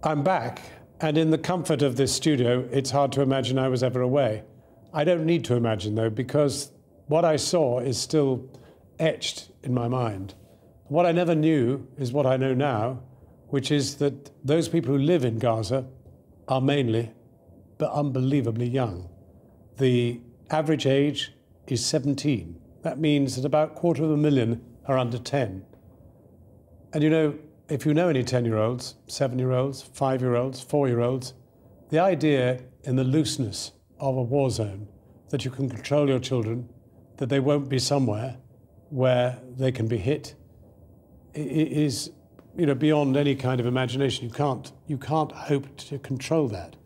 I'm back, and in the comfort of this studio, it's hard to imagine I was ever away. I don't need to imagine, though, because what I saw is still etched in my mind. What I never knew is what I know now, which is that those people who live in Gaza are mainly, but unbelievably young. The average age is 17. That means that about 250,000 are under 10. And you know, if you know any 10-year-olds, 7-year-olds, 5-year-olds, 4-year-olds, the idea in the looseness of a war zone that you can control your children, that they won't be somewhere where they can be hit, is, you know, beyond any kind of imagination. You can't hope to control that.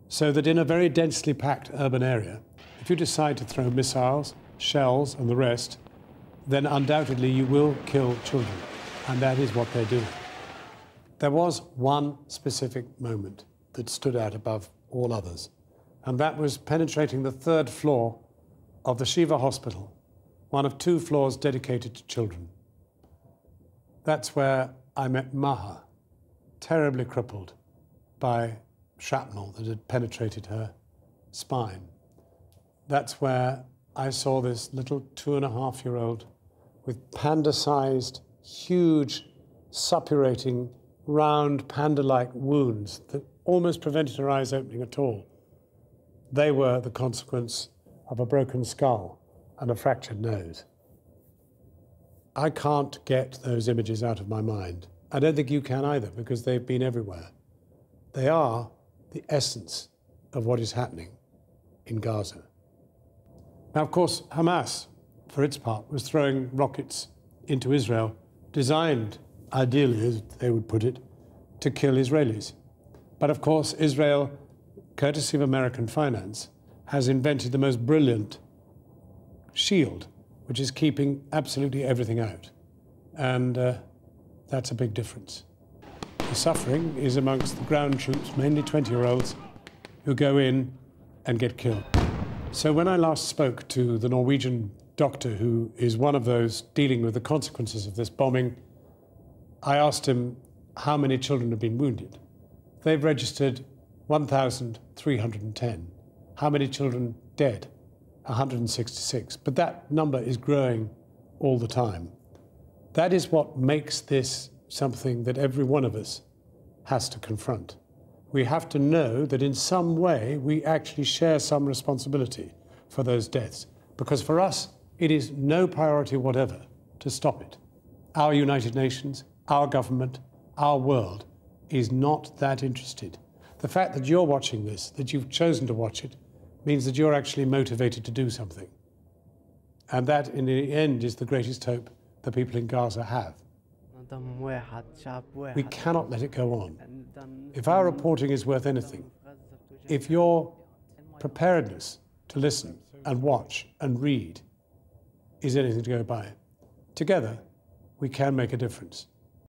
So that in a very densely packed urban area, if you decide to throw missiles, shells, and the rest, then undoubtedly you will kill children. And that is what they're doing. There was one specific moment that stood out above all others, and that was penetrating the 3rd floor of the Shiva Hospital, one of 2 floors dedicated to children. That's where I met Maha, terribly crippled by shrapnel that had penetrated her spine. That's where I saw this little 2.5-year-old with panda-sized, huge, suppurating, round, panda-like wounds that almost prevented her eyes opening at all. They were the consequence of a broken skull and a fractured nose. I can't get those images out of my mind. I don't think you can either, because they've been everywhere. They are the essence of what is happening in Gaza. Now, of course, Hamas, for its part, was throwing rockets into Israel, designed, ideally, as they would put it, to kill Israelis. But of course, Israel, courtesy of American finance, has invented the most brilliant shield, which is keeping absolutely everything out. And that's a big difference. The suffering is amongst the ground troops, mainly 20-year-olds, who go in and get killed. So when I last spoke to the Norwegian doctor who is one of those dealing with the consequences of this bombing, I asked him how many children have been wounded. They've registered 1,310. How many children dead? 166. But that number is growing all the time. That is what makes this something that every one of us has to confront. We have to know that in some way we actually share some responsibility for those deaths, because for us it is no priority whatever to stop it. Our United Nations, our government, our world is not that interested. The fact that you're watching this, that you've chosen to watch it, means that you're actually motivated to do something. And that, in the end, is the greatest hope the people in Gaza have. We cannot let it go on. If our reporting is worth anything, if your preparedness to listen and watch and read is anything to go by, together we can make a difference.